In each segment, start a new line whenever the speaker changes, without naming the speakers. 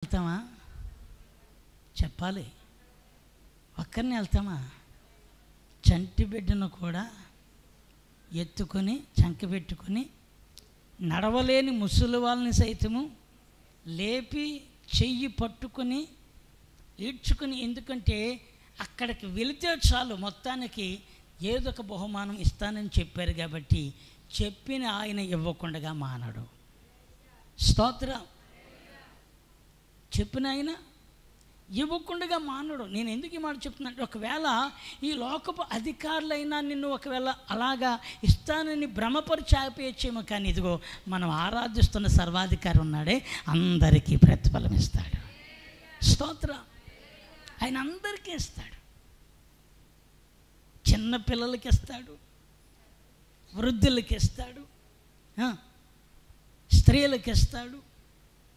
వెళ్తామా? చెప్పాలి. ఒక్కరిని వెళ్తామా? చంటి బిడ్డను కూడా ఎత్తుకొని చంక పెట్టుకొని నడవలేని ముసలి వాళ్ళని సైతము లేపి చెయ్యి పట్టుకొని ఈడ్చుకుని, ఎందుకంటే అక్కడికి వెళితే చాలు మొత్తానికి ఏదో ఒక బహుమానం ఇస్తానని చెప్పారు కాబట్టి చెప్పిన ఆయన ఇవ్వకుండా మానడు. స్తోత్రం. చెప్పిన ఆయన ఇవ్వకుండా మానడు. నేను ఎందుకు ఈ మాట చెప్తున్నాను, ఒకవేళ ఈ లోకపు అధికారులైనా నిన్ను ఒకవేళ అలాగా ఇస్తానని భ్రమపరిచి ఆపేయచ్చేమో, కానీ ఇదిగో మనం ఆరాధిస్తున్న సర్వాధికారి ఉన్నాడే, అందరికీ ప్రతిఫలం ఇస్తాడు. స్తోత్రం. ఆయన అందరికీ ఇస్తాడు. చిన్న పిల్లలకి ఇస్తాడు, వృద్ధులకి ఇస్తాడు, స్త్రీలకి ఇస్తాడు,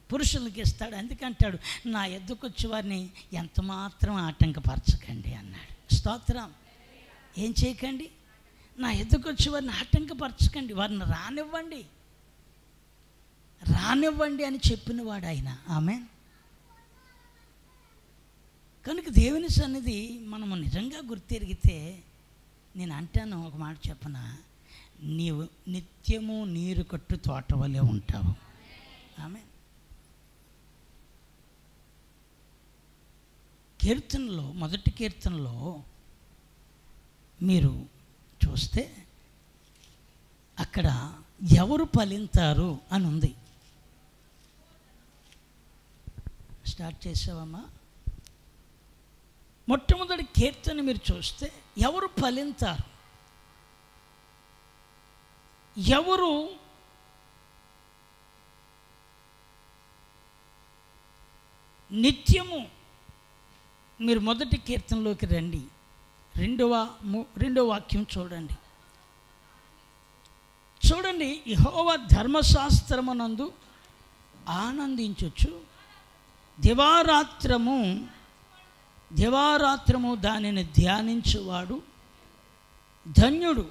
పురుషులకి ఇస్తాడు. అందుకంటాడు, నా ఎద్దుకు వచ్చే వారిని ఎంత మాత్రం ఆటంకపరచకండి అన్నాడు. స్తోత్రం. ఏం చేయకండి? నా ఎద్దుకు వచ్చే వారిని ఆటంకపరచకండి, వారిని రానివ్వండి అని చెప్పినవాడు ఆయన. ఆమేన్. కనుక దేవుని సన్నిధి మనము నిజంగా గుర్తెరిగితే, నేను అంటాను, ఒక మాట చెప్పనా, నీవు నిత్యము నీరు కట్టు తోట వలె ఉంటావు. ఆమేన్. కీర్తనలో, మొదటి కీర్తనలో మీరు చూస్తే అక్కడ ఎవరు ఫలింతారు అని ఉంది. స్టార్ట్ చేసావమ్మా? మొట్టమొదటి కీర్తన మీరు చూస్తే ఎవరు ఫలింతారు, ఎవరు నిత్యము. మీరు మొదటి కీర్తనలోకి రండి, రెండవ వాక్యం చూడండి. యెహోవా ధర్మశాస్త్రమునందు ఆనందించుచు దివారాత్రము దానిని ధ్యానించువాడు ధన్యుడు.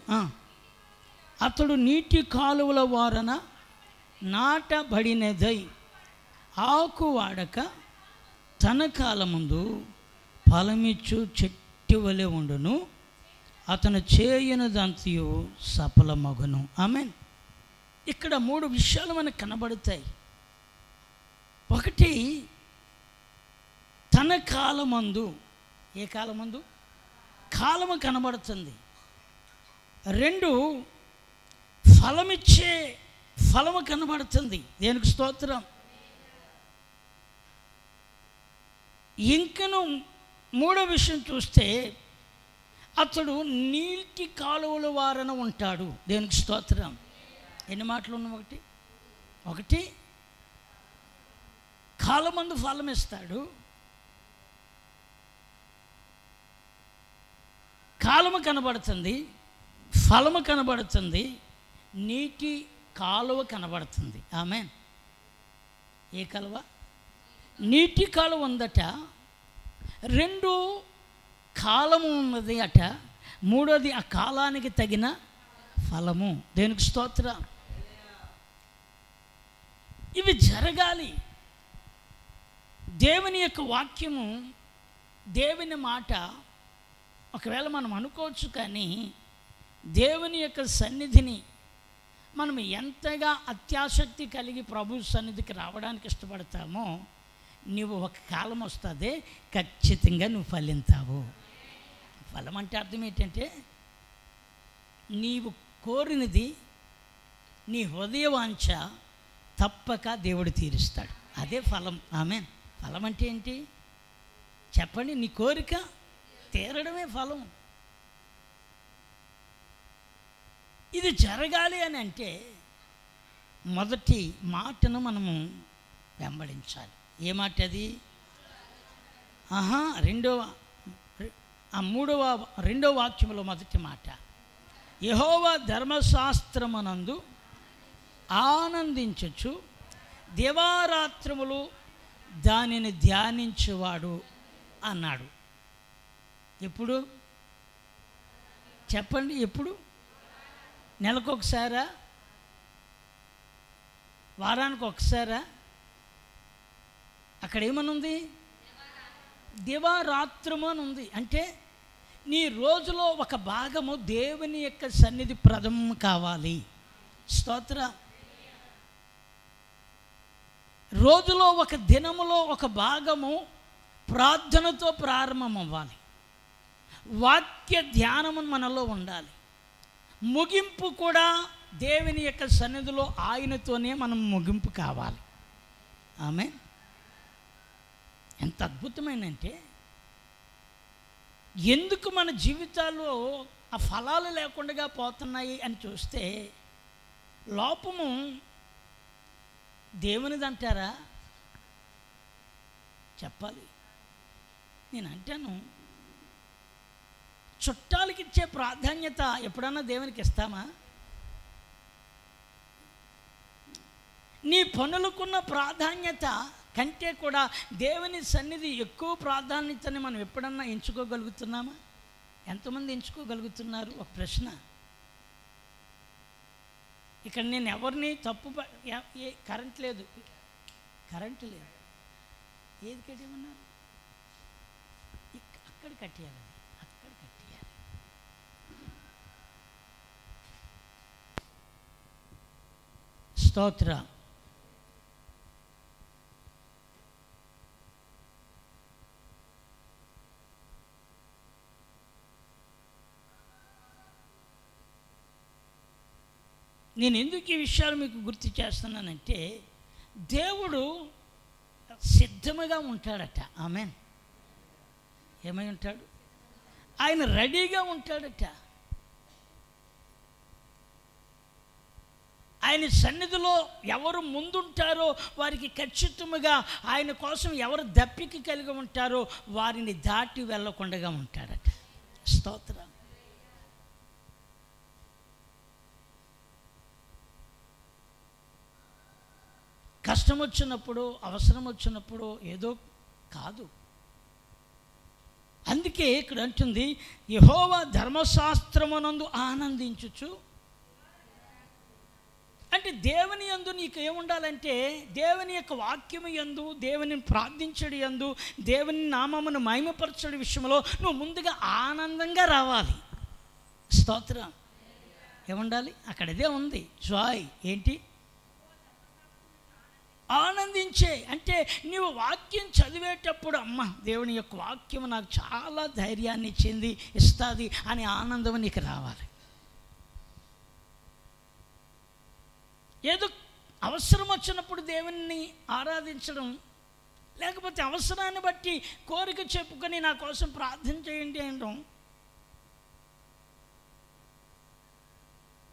అతడు నీటి కాలువల వారన నాటబడినదై ఆకు వాడక తన కాలముందు ఫలమిచ్చు చెట్టు వలె ఉండును, అతను చేయనిదంతయు సఫలమగును. ఆమేన్. ఇక్కడ 3 విషయాలు మనకు కనబడతాయి. ఒకటి, తన కాలమందు. ఏ కాలమందు? కాలము కనబడుతుంది. 2, ఫలమిచ్చే ఫలము కనబడుతుంది. దేనికి స్తోత్రం. ఇంకను 3వ విషయం చూస్తే, అతడు నీటి కాలువల వారన ఉంటాడు. దేనికి స్తోత్రం. ఎన్ని మాటలు ఉన్నాయి? ఒకటి కాలమందు ఫలం ఇస్తాడు, కాలము కనబడుతుంది, ఫలము కనబడుతుంది, నీటి కాలువ కనబడుతుంది. ఆమేన్. ఏ కాలువ? నీటి కాలువ ఉందట. 2 కాలము ఉన్నది అట. 3వది ఆ కాలానికి తగిన ఫలము. దేనికి స్తోత్రం. ఇవి జరగాలి. దేవుని యొక్క వాక్యము, దేవుని మాట ఒకవేళ మనం అనుకోవచ్చు, కానీ దేవుని యొక్క సన్నిధిని మనం ఎంతగా అత్యాసక్తి కలిగి ప్రభు సన్నిధికి రావడానికి ఇష్టపడతామో, నువ్వు ఒక కాలం వస్తుంది, ఖచ్చితంగా నువ్వు ఫలింతావు. ఫలం అంటే అర్థం ఏంటంటే, నీవు కోరినది, నీ హృదయవాంఛ తప్పక దేవుడు తీరుస్తాడు. అదే ఫలం. ఆమేన్. ఫలం అంటే ఏంటి చెప్పండి? నీ కోరిక తీరడమే ఫలం. ఇది జరగాలి అని అంటే మొదటి మాటను మనము వెంబడించాలి. ఏ మాట అది? రెండవ వాక్యంలో మొదటి మాట, యెహోవా ధర్మశాస్త్రమునందు ఆనందించుచు దివారాత్రములు దానిని ధ్యానించువాడు అన్నాడు. ఎప్పుడు చెప్పండి? ఎప్పుడు? నెలకొకసారా? వారానికి ఒకసారా? అక్కడ ఏమనుంది? దివారాత్రము అని ఉంది. అంటే నీ రోజులో ఒక భాగము దేవుని యొక్క సన్నిధి ప్రథమం కావాలి. స్తోత్ర. రోజులో ఒక దినములో ఒక భాగము ప్రార్థనతో ప్రారంభం అవ్వాలి. వాక్య ధ్యానము మనలో ఉండాలి. ముగింపు కూడా దేవుని యొక్క సన్నిధిలో ఆయనతోనే మనం ముగింపు కావాలి. ఆమేన్. ఎంత అద్భుతమైనంటే, ఎందుకు మన జీవితాల్లో ఆ ఫలాలు లేకుండా పోతున్నాయి అని చూస్తే, లోపము దేవునిది అంటారా? చెప్పాలి. నేను అంటాను, చుట్టాలకి ఇచ్చే ప్రాధాన్యత ఎప్పుడన్నా దేవునికి ఇస్తామా? నీ పనులకున్న ప్రాధాన్యత కంటే కూడా దేవుని సన్నిధి ఎక్కువ ప్రాధాన్యతని మనం ఎప్పుడన్నా ఎంచుకోగలుగుతున్నామా? ఎంతమంది ఎంచుకోగలుగుతున్నారు? ఒక ప్రశ్న. ఇక్కడ నేను ఎవరిని కరెంట్ లేదు, కరెంటు లేదు, ఏది కట్టేయమన్నారు? అక్కడ కట్టేయాలి, అక్కడ కట్టేయాలి. స్తోత్ర. నేను ఎందుకు ఈ విషయాలు మీకు గుర్తు చేస్తున్నానంటే, దేవుడు సిద్ధముగా ఉంటాడట. ఆమేన్. ఏమై ఉంటాడు? ఆయన రెడీగా ఉంటాడట. ఆయన సన్నిధిలో ఎవరు ముందుంటారో వారికి ఖచ్చితంగా ఆయన కోసం ఎవరు దప్పిక కలిగి ఉంటారో వారిని దాటి వెళ్ళకుండా ఉంటాడట. స్తోత్రం. కష్టం వచ్చినప్పుడు, అవసరం వచ్చినప్పుడు ఏదో కాదు. అందుకే ఇక్కడ అంటుంది, యెహోవా ధర్మశాస్త్రమునందు ఆనందించుచు. అంటే దేవుని యందు నీకు ఏముండాలంటే, దేవుని యొక్క వాక్యము యందు, దేవుని ప్రార్థించడం యందు, దేవుని నామమును మహిమపరచడం విషయంలో నువ్వు ముందుగా ఆనందంగా రావాలి. స్తోత్రం. ఏముండాలి? అక్కడ ఇదే ఉంది, జాయ్. ఏంటి? ఆనందించే. అంటే నీవు వాక్యం చదివేటప్పుడు, అమ్మ దేవుని యొక్క వాక్యం నాకు చాలా ధైర్యాన్ని ఇచ్చింది, ఇస్తుంది అనే ఆనందం నీకు రావాలి. ఏదో అవసరం వచ్చినప్పుడు దేవుణ్ణి ఆరాధించడం, లేకపోతే అవసరాన్ని బట్టి కోరిక చెప్పుకొని నా కోసం ప్రార్థన చేయండి అనడం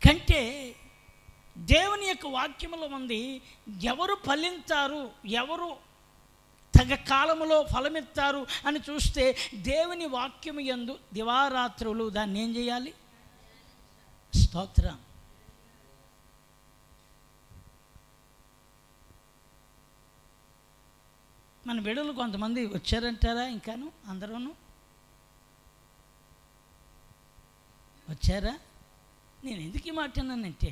కంటే, దేవుని యొక్క వాక్యములో ఉంది, ఎవరు ఫలింతారు, ఎవరు తగ కాలములో ఫలమిస్తారు అని చూస్తే, దేవుని వాక్యము యందు దివారాత్రులు దాన్ని ఏం చేయాలి? స్తోత్రం. మన బిడ్డలు కొంతమంది వచ్చారంటారా? ఇంకాను అందరూను వచ్చారా? నేను ఎందుకు ఈ మాట అన్నానంటే,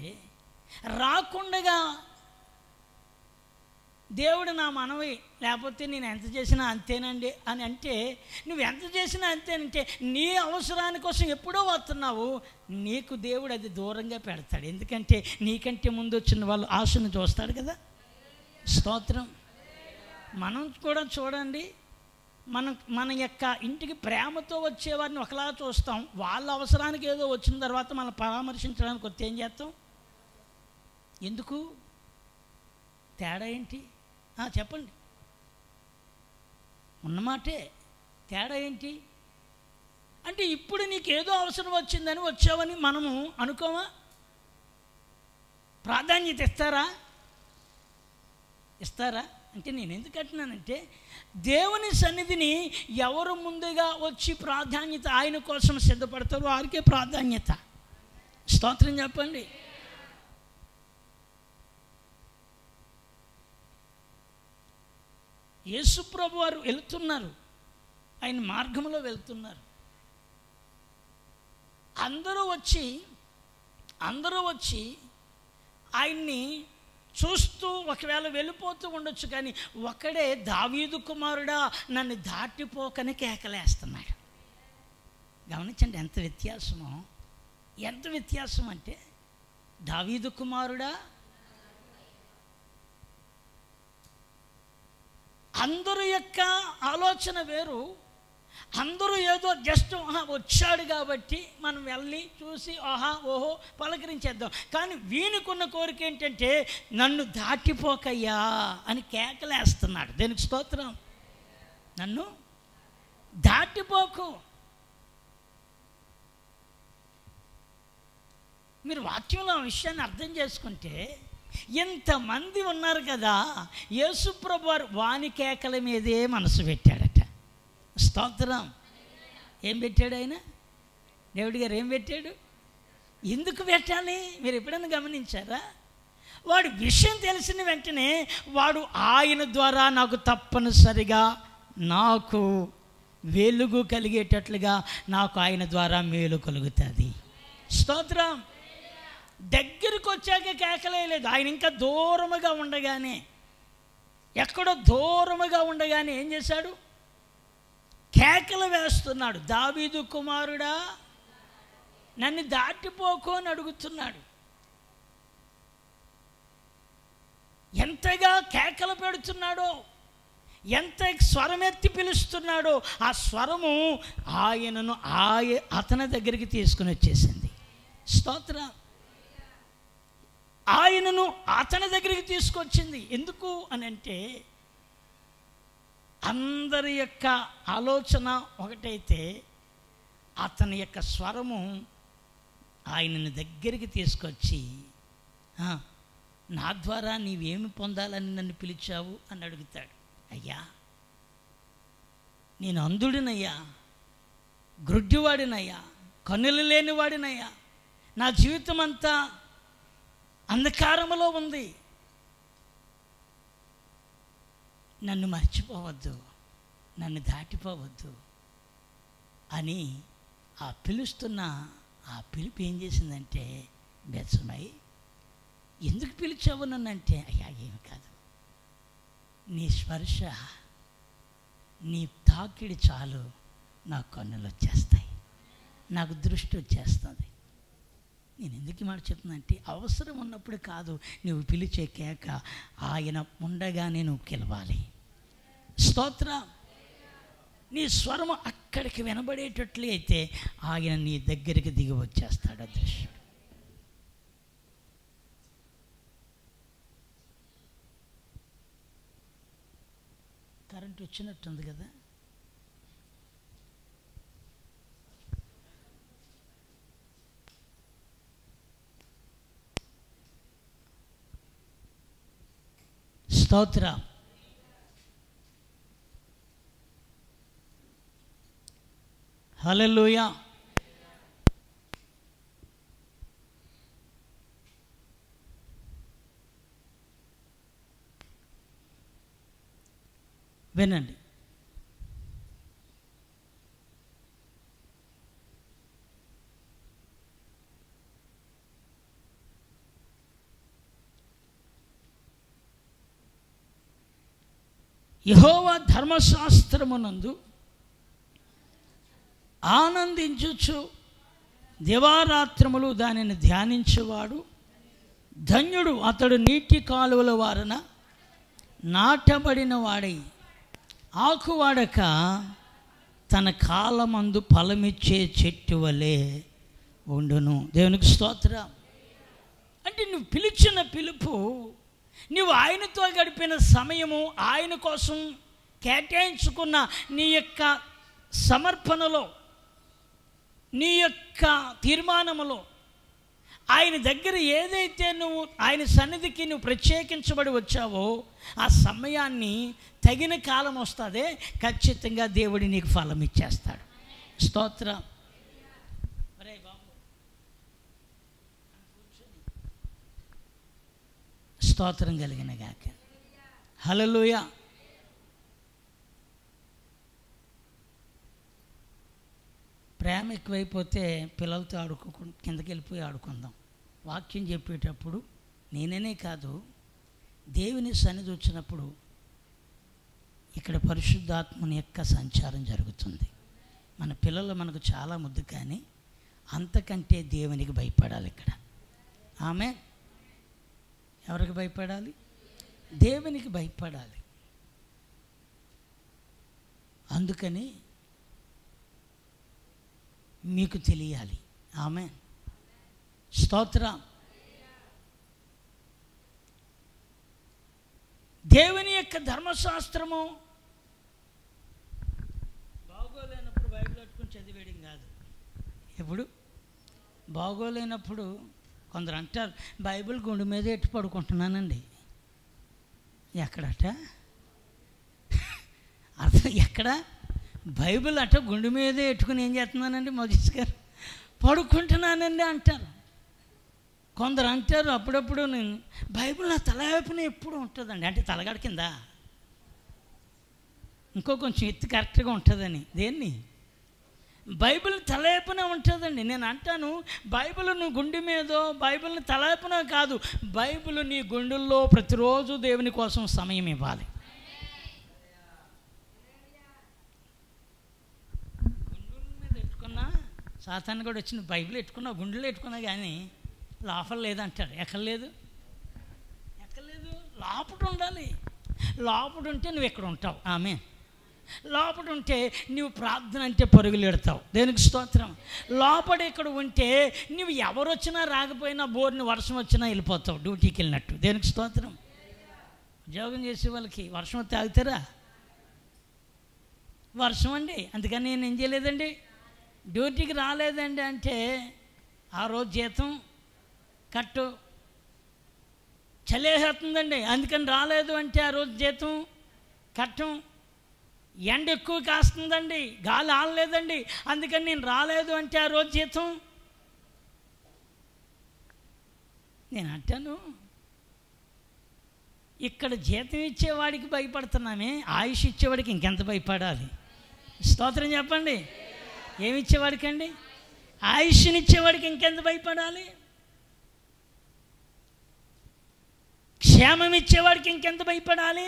రాకుండగా దేవుడు నా మనవి, లేకపోతే నేను ఎంత చేసినా అంతేనండి అని అంటే, నువ్వు ఎంత చేసినా అంతేనంటే నీ అవసరాని కోసం ఎప్పుడో వస్తున్నావు, నీకు దేవుడు అది దూరంగా పెడతాడు. ఎందుకంటే నీకంటే ముందు వచ్చిన వాళ్ళు ఆశను చూస్తాడు కదా. స్తోత్రం. మనం కూడా చూడండి, మన యొక్క ఇంటికి ప్రేమతో వచ్చేవారిని ఒకలా చూస్తాం, వాళ్ళ అవసరానికి ఏదో వచ్చిన తర్వాత మనం పరామర్శించడానికి వస్తే ఏం చేస్తాం? ఎందుకు? తేడా ఏంటి? చెప్పండి. ఉన్నమాటే. తేడా ఏంటి అంటే, ఇప్పుడు నీకు ఏదో అవసరం వచ్చిందని వచ్చావని మనము అనుకోమా? ప్రాధాన్యత ఇస్తారా? అంటే నేను ఎందుకు అంటున్నానంటే, దేవుని సన్నిధిని ఎవరు ముందుగా వచ్చి ప్రాధాన్యత ఆయన కోసం సిద్ధపడతారో వారికే ప్రాధాన్యత. స్తోత్రం చెప్పండి. యేసు ప్రభు వారు వెళ్తున్నారు, ఆయన మార్గంలో వెళ్తున్నారు. అందరూ వచ్చి ఆయన్ని చూస్తూ ఒకవేళ వెళ్ళిపోతూ ఉండొచ్చు, కానీ ఒకడే దావీదు కుమారుడా నన్ను దాటిపోకని కేకలేస్తున్నాడు. గమనించండి ఎంత వ్యత్యాసమో. ఎంత వ్యత్యాసం అంటే, దావీదు కుమారుడా, అందరూ యొక్క ఆలోచన వేరు. అందరూ ఏదో జస్ట్ వచ్చాడు కాబట్టి మనం వెళ్ళి చూసి ఓహో పలకరించేద్దాం. కానీ వీనికున్న కోరిక ఏంటంటే నన్ను దాటిపోకయ్యా అని కేకలేస్తున్నాడు. దేనికి స్తోత్రం. నన్ను దాటిపోకు. మీరు వాక్యంలో ఆ విషయాన్ని అర్థం చేసుకుంటే, ఇంతమంది ఉన్నారు కదా, యేసుప్రభు వారు వాని కేకల మీదే మనసు పెట్టాడట. స్తోత్రం. ఏం పెట్టాడు ఆయన? దేవుడి గారు ఏం పెట్టాడు? ఎందుకు పెట్టాలి? మీరు ఎప్పుడైనా గమనించారా? వాడు విషయం తెలిసిన వెంటనే వాడు ఆయన ద్వారా నాకు తప్పనిసరిగా నాకు వెలుగు కలిగేటట్లుగా నాకు ఆయన ద్వారా మేలు కలుగుతుంది. స్తోత్రం. దగ్గరికి వచ్చాక కేకలేదు. ఆయన ఇంకా దూరముగా ఉండగానే, ఎక్కడో దూరముగా ఉండగానే ఏం చేశాడు? కేకలు వేస్తున్నాడు. దావీదు కుమారుడా నన్ను దాటిపోకు అని అడుగుతున్నాడు. ఎంతగా కేకలు పెడుతున్నాడో, ఎంత స్వరమెత్తి పిలుస్తున్నాడో, ఆ స్వరము ఆయనను అతని దగ్గరికి తీసుకుని వచ్చేసింది. స్తోత్రం. ఆయనను అతని దగ్గరికి తీసుకొచ్చింది. ఎందుకు అని అంటే, అందరి యొక్క ఆలోచన ఒకటైతే అతని యొక్క స్వరము ఆయనని దగ్గరికి తీసుకొచ్చి, నా ద్వారా నీవేమి పొందాలని నన్ను పిలిచావు అని అడుగుతాడు. అయ్యా, నేను అంధుడినయ్యా, గ్రుడ్డివాడినయ్యా, కన్నులు లేనివాడినయ్యా, నా జీవితం అంతా అంధకారములో ఉంది, నన్ను మర్చిపోవద్దు, నన్ను దాటిపోవద్దు అని ఆ పిలుస్తున్న ఆ పిలుపు ఏం చేసిందంటే, బెత్సమై ఎందుకు పిలిచావు నన్ను అంటే, అయ్యా ఏమి కాదు, నీ స్పర్శ, నీ తాకిడి చాలు నాకు కన్నులు వచ్చేస్తాయి, నాకు దృష్టి వచ్చేస్తుంది. నేను ఎందుకు మాట చెప్తున్నానంటే, అవసరం ఉన్నప్పుడు కాదు నువ్వు పిలిచే కేక, ఆయన ఉండగానే నువ్వు గెలవాలి. స్తోత్రం. నీ స్వరము అక్కడికి వినబడేటట్లు అయితే ఆయన నీ దగ్గరికి దిగి వచ్చేస్తాడు అదృశ్యుడు. కరెంట్ వచ్చినట్టుంది కదా. స్తోత్రం. హల్లెలూయా. వినండి. యెహోవా ధర్మశాస్త్రమునందు ఆనందించుచు దివారాత్రములు దానిని ధ్యానించేవాడు ధన్యుడు. అతడు నీటి కాలువల వారన నాటబడిన వాడై ఆకువాడక తన కాలమందు ఫలమిచ్చే చెట్టు వలె ఉండును. దేవునికి స్తోత్రం. అంటే నువ్వు పిలిచిన పిలుపు, నువ్వు ఆయనతో గడిపిన సమయము, ఆయన కోసం కేటాయించుకున్న నీ యొక్క సమర్పణలో, నీ యొక్క తీర్మానములో, ఆయన దగ్గర ఏదైతే నువ్వు ఆయన సన్నిధికి నువ్వు ప్రత్యేకించబడి వచ్చావో ఆ సమయాన్ని తగిన కాలం వస్తుంది, ఖచ్చితంగా దేవుడు నీకు ఫలం ఇచ్చేస్తాడు. స్తోత్రం. స్తోత్రం కలిగిన గాక. హల్లెలూయా. ప్రేమ ఎక్కువైపోతే పిల్లలతో కిందకి వెళ్ళిపోయి ఆడుకుందాం. వాక్యం చెప్పేటప్పుడు నేననే కాదు, దేవుని సన్నిధి వచ్చినప్పుడు ఇక్కడ పరిశుద్ధాత్మని యొక్క సంచారం జరుగుతుంది. మన పిల్లలు మనకు చాలా ముద్దు, కానీ అంతకంటే దేవునికి భయపడాలి. ఇక్కడ ఆమె ఎవరికి భయపడాలి? దేవునికి భయపడాలి. అందుకని మీకు తెలియాలి. ఆమె స్తోత్రం. దేవుని యొక్క ధర్మశాస్త్రము బాగోలేనప్పుడు బైబిల్ పెట్టుకుని చదివేయడం కాదు. ఎప్పుడు బాగోలేనప్పుడు కొందరు అంటారు, బైబిల్ గుండె మీద ఎట్టు పడుకుంటున్నానండి. ఎక్కడట అర్థం? ఎక్కడ బైబిల్ అట్ట గుండె మీదే ఎట్టుకుని ఏం చేస్తున్నానండి మోజీస్ గారు, పడుకుంటున్నానండి అంటారు. కొందరు అంటారు అప్పుడప్పుడు, నేను బైబిల్ నా తల వైపున ఎప్పుడు ఉంటుందండి. అంటే తలగడ కింద ఇంకో కొంచెం ఎత్తి కరెక్ట్గా ఉంటుందని. దేన్ని? బైబిల్ తల వైపున ఉంటుందండి. నేను అంటాను, బైబిల్ నువ్వు గుండె మీదో, బైబిల్ని తల వైపున కాదు, బైబిల్ నీ గుండెల్లో ప్రతిరోజు దేవుని కోసం సమయం ఇవ్వాలి. గుండెల మీద ఎట్టుకున్నా, సాతాను కూడా వచ్చిన బైబిల్ ఎట్టుకున్నా, గుండెలో ఎట్టుకున్నా, కానీ లోపల లేదంటాడు. ఎక్కడ లేదు? లోపల ఉండాలి. లోపల ఉంటే నువ్వు ఎక్కడ ఉంటావు. ఆమె లోపల ఉంటే నువ్వు ప్రార్థన అంటే పరుగులు ఎడతావు. దేనికి స్తోత్రం. లోపల ఇక్కడ ఉంటే నువ్వు ఎవరు వచ్చినా రాకపోయినా, బోర్ని వర్షం వచ్చినా వెళ్ళిపోతావు, డ్యూటీకి వెళ్ళినట్టు. దేనికి స్తోత్రం. ఉద్యోగం చేసే వాళ్ళకి వర్షం తాగుతారా? వర్షం అండి, అందుకని నేను ఏం చేయలేదండి, డ్యూటీకి రాలేదండి అంటే ఆ రోజు జీతం కట్టు. చలేసేస్తుందండి, అందుకని రాలేదు అంటే ఆ రోజు జీతం కట్టం. ఎండ ఎక్కువ కాస్తుందండి, గాలి ఆడలేదండి, అందుకని నేను రాలేదు అంటే ఆ రోజు జీతం. నేను అంటాను, ఇక్కడ జీతం ఇచ్చేవాడికి భయపడుతున్నామే, ఆయుష్ ఇచ్చేవాడికి ఇంకెంత భయపడాలి. స్తోత్రం చెప్పండి. ఏమి ఇచ్చేవాడికండి? ఆయుష్ని ఇచ్చేవాడికి ఇంకెంత భయపడాలి. క్షేమం ఇచ్చేవాడికి ఇంకెంత భయపడాలి.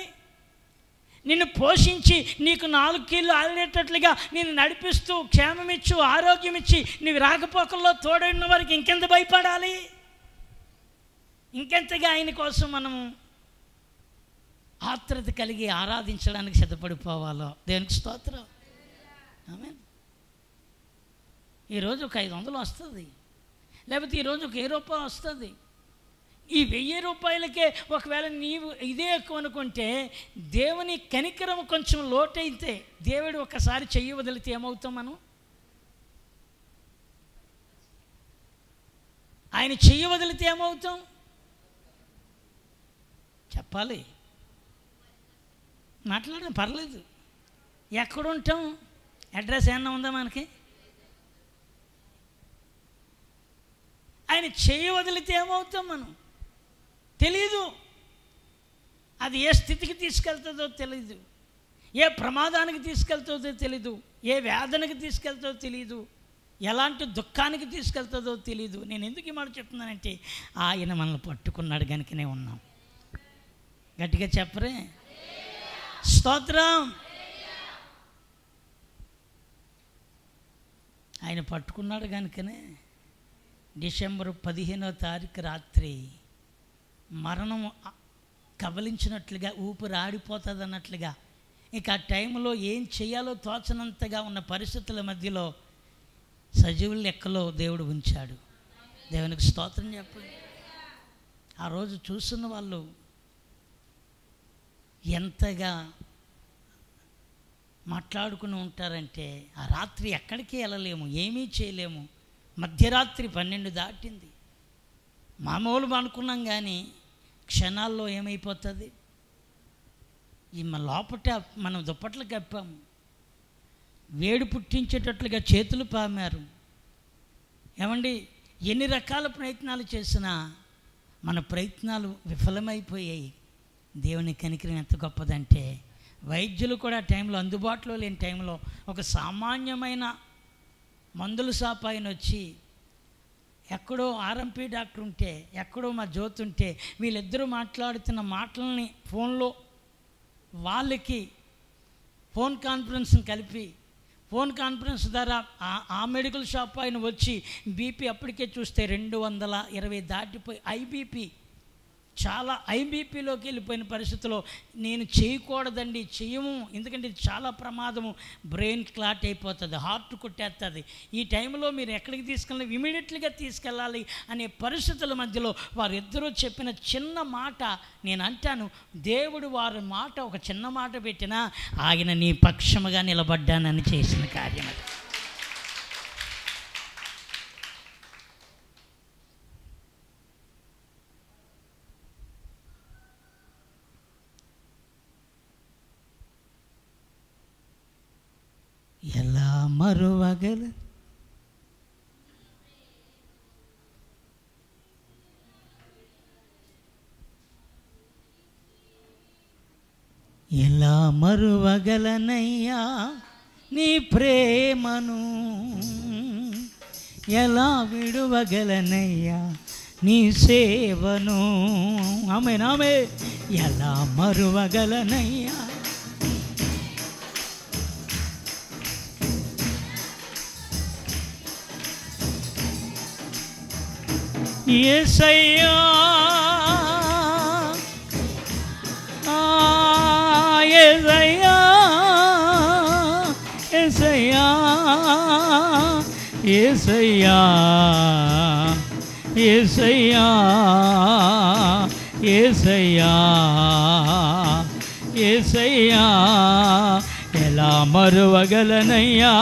నిన్ను పోషించి నీకు 4 కీళ్ళు ఆడేటట్లుగా నిన్ను నడిపిస్తూ క్షేమం ఇచ్చు, ఆరోగ్యం ఇచ్చి నీవు రాకపోకల్లో తోడైన వారికి ఇంకెంత భయపడాలి. ఇంకెంతగా ఆయన కోసం మనము ఆత్రత కలిగి ఆరాధించడానికి సిద్ధపడిపోవాలో. దేవునికి స్తోత్రం. ఆమేన్. ఈరోజు ఒక 500 వస్తుంది, లేకపోతే ఈరోజు ఒక 1000 రూపాయలు వస్తుంది. ఈ 1000 రూపాయలకే ఒకవేళ నీవు ఇదే ఎక్కువ అనుకుంటే, దేవుని కనికరం కొంచెం లోటైతే, దేవుడు ఒకసారి చెయ్యి వదిలితే ఏమవుతాం మనం? ఆయన చెయ్యి వదిలితే ఏమవుతాం చెప్పాలి. మాట్లాడడం పర్లేదు. ఎక్కడుంటాం? అడ్రస్ ఏమన్నా ఉందా మనకి? ఆయన చెయ్యి వదిలితే ఏమవుతాం మనం తెలీదు. అది ఏ స్థితికి తీసుకెళ్తుందో తెలీదు, ఏ ప్రమాదానికి తీసుకెళ్తుందో తెలీదు, ఏ వేదనకి తీసుకెళ్తుందో తెలీదు, ఎలాంటి దుఃఖానికి తీసుకెళ్తుందో తెలీదు. నేను ఎందుకు ఈ మాట చెప్తున్నానంటే, ఆయన మనల్ని పట్టుకున్నాడు కనుకనే ఉన్నాం. గట్టిగా చెప్పరే స్తోత్రం. ఆయన పట్టుకున్నాడు కనుకనే డిసెంబర్ 15వ తారీఖు రాత్రి మరణం కబలించినట్లుగా, ఊపిరి ఆడిపోతుంది అన్నట్లుగా, ఇక ఆ టైంలో ఏం చేయాలో తోచనంతగా ఉన్న పరిస్థితుల మధ్యలో సజీవుల లెక్కలో దేవుడు ఉంచాడు. దేవునికి స్తోత్రం చెప్పండి. ఆ రోజు చూస్తున్న వాళ్ళు ఎంతగా మాట్లాడుకుని ఉంటారంటే, ఆ రాత్రి ఎక్కడికి వెళ్ళలేము, ఏమీ చేయలేము. మధ్యరాత్రి 12 దాటింది. మామూలు అనుకున్నాం, కానీ క్షణాల్లో ఏమైపోతుంది. ఈ లోపట మనం దుప్పట్లు కప్పాము, వేడి పుట్టించేటట్లుగా చేతులు పామారు. ఏమండి, ఎన్ని రకాల ప్రయత్నాలు చేసినా మన ప్రయత్నాలు విఫలమైపోయాయి. దేవుని కనికరం ఎంత గొప్పదంటే, వైద్యులు కూడా టైంలో అందుబాటులో లేని టైంలో ఒక సామాన్యమైన మందుల షాప్ ఆయన వచ్చి, ఎక్కడో ఆర్ఎంపీ డాక్టర్ ఉంటే, ఎక్కడో మా జ్యోతి ఉంటే, వీళ్ళిద్దరూ మాట్లాడుతున్న మాటలని ఫోన్లో వాళ్ళకి ఫోన్ కాన్ఫరెన్స్ని కలిపి, ఫోన్ కాన్ఫరెన్స్ ద్వారా ఆ మెడికల్ షాప్ ఆయన వచ్చి బీపీ అప్పటికే చూస్తే 220 దాటిపోయి ఐబీపీ, చాలా ఐబీపీలోకి వెళ్ళిపోయిన పరిస్థితిలో, నేను చేయకూడదండి, చెయ్యము, ఎందుకంటే ఇది చాలా ప్రమాదము, బ్రెయిన్ క్లాట్ అయిపోతుంది, హార్ట్ కొట్టేస్తుంది, ఈ టైంలో మీరు ఎక్కడికి తీసుకెళ్ళి ఇమీడియట్లీగా తీసుకెళ్ళాలి అనే పరిస్థితుల మధ్యలో వారిద్దరూ చెప్పిన చిన్న మాట నేను అంటాను, దేవుడు వారి మాట ఒక చిన్న మాట పెట్టినా ఆయన నీ పక్షముగా నిలబడ్డానని చేసిన కార్యం అది. ఎలా మరువగల ఎలా మరువగలనయ్యా నీ ప్రేమను, ఎలా విడువగలనయ్యా నీ సేవను. ఆమేన్ ఆమేన్. ఎలా మరువగలనయ్యా యేసయ్యా, యేసయ్యా, యేసయ్యా, యేసయ్యా, యేసయ్యా, యేసయ్యా, యేసయ్యా, ఎలా మరువగలనయ్యా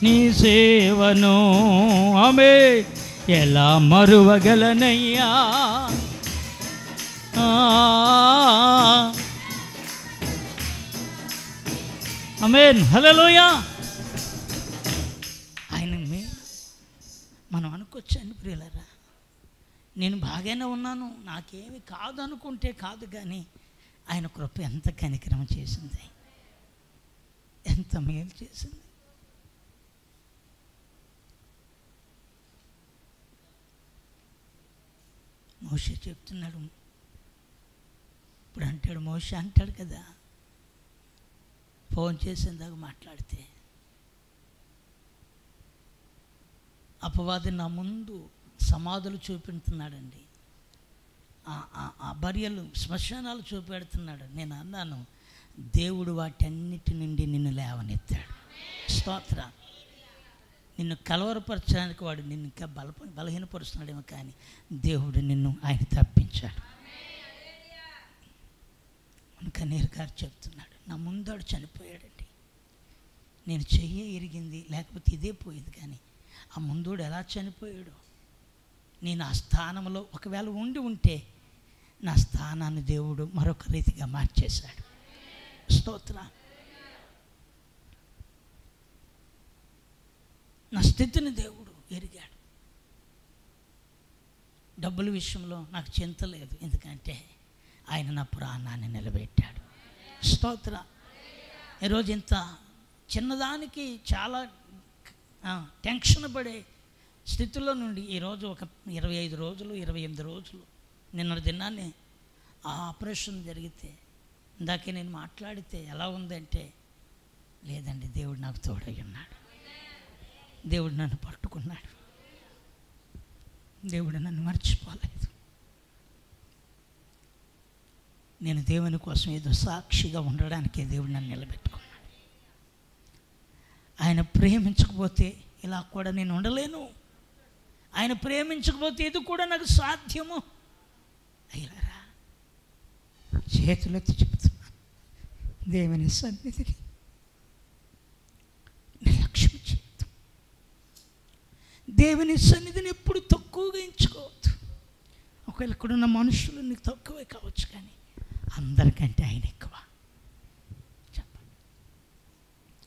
నీ సేవను. ఆమె ఎలా మరువగలనయ్యా. ఆమేన్, హల్లెలూయా. ఆయన మనం అనుకోవచ్చండి ప్రియులారా, నేను బాగానే ఉన్నాను, నాకేమి కాదు అనుకుంటే కాదు, కానీ ఆయన కృప ఎంత కనికరం చేసింది, ఎంత మేలు చేసింది. మోషే చెప్తున్నాడు, ఇప్పుడు అంటాడు, మోషే అంటాడు కదా, ఫోన్ చేసేందాక మాట్లాడితే అపవాది నా ముందు సమాధులు చూపెడుతున్నాడండి, ఆ బరియలు శ్మశానాలు చూపెడుతున్నాడు. నేను అన్నాను, దేవుడు వాటన్నిటి నుండి నిన్ను లేవనెత్తాడు. స్తోత్ర. నిన్ను కలవరపరచడానికి వాడు నిన్ను ఇంకా బలహీనపరుస్తున్నాడేమో, కానీ దేవుడు నిన్ను ఆయన తప్పించాడు. మన కన్నీరు గారు చెప్తున్నాడు, నా ముందాడు చనిపోయాడండి, నేను చెయ్యి ఇరిగింది, లేకపోతే ఇదే పోయింది, కానీ ఆ ముందోడు ఎలా చనిపోయాడు, నేను ఆ స్థానంలో ఒకవేళ ఉంటే నా స్థానాన్ని దేవుడు మరొక రీతిగా మార్చేశాడు. స్తోత్ర. నా స్థితిని దేవుడు ఎరిగాడు. డబ్బుల విషయంలో నాకు చింత లేదు, ఎందుకంటే ఆయన నా ప్రాణాన్ని నిలబెట్టాడు. స్తోత్ర. ఈరోజు ఇంత చిన్నదానికి చాలా టెన్షన్ పడే స్థితిలో నుండి ఈరోజు ఒక 25 రోజులు 28 రోజులు, నిన్న దినాన్ని ఆ ఆపరేషన్ జరిగితే ఇందాకే నేను మాట్లాడితే ఎలా ఉందంటే, లేదండి దేవుడు నాకు తోడై ఉన్నాడు, దేవుడు నన్ను పట్టుకున్నాడు, దేవుడు నన్ను మర్చిపోలేదు. నేను దేవుని కోసం ఏదో సాక్షిగా ఉండడానికే దేవుడు నన్ను నిలబెట్టుకున్నాడు. ఆయన ప్రేమించకపోతే ఇలా కూడా నేను ఉండలేను, ఆయన ప్రేమించకపోతే ఇది కూడా నాకు సాధ్యము. అయ్యారా, చేతులెత్తి చెప్తున్నాను, దేవుని సన్నిధిని నిర్లక్ష్యం చేయొద్దు, దేవుని సన్నిధిని ఎప్పుడు తక్కువగా ఎంచుకోవద్దు. ఒకవేళ ఇక్కడున్న మనుషులు నీకు తక్కువే కావచ్చు, కానీ అందరికంటే ఆయన ఎక్కువ. చెప్పండి,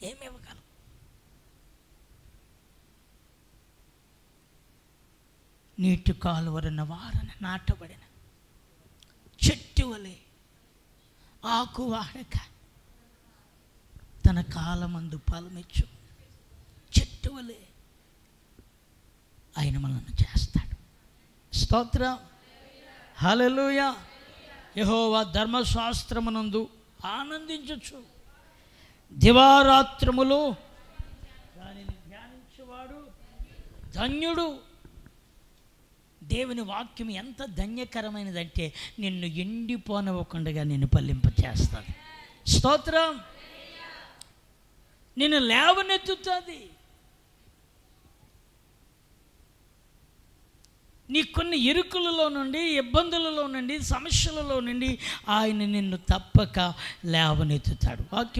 ఏమి ఇవ్వగలం? నీటి కాలువరన వారన నాటబడిన చెట్టు వలె ఆకు వాడక తన కాలమందు ఫలమిచ్చు చెట్టు వలె ఆయన మనల్ని చేస్తాడు. స్తోత్రం, హల్లెలూయా. యెహోవా ధర్మశాస్త్రమునందు ఆనందించచ్చు, దివారాత్రములు దానిని ధ్యానించేవాడు ధన్యుడు. దేవుని వాక్యం ఎంత ధన్యకరమైనదంటే నిన్ను ఎండిపోనవ్వకుండా నిన్ను ఫలింపచేస్తుంది. స్తోత్రం. నిన్ను లేవనెత్తుతుంది. నీ కొన్ని ఇరుకులలో నుండి, ఇబ్బందులలో నుండి, సమస్యలలో నుండి ఆయన నిన్ను తప్పక లేవనెత్తుతాడు. వాక్యం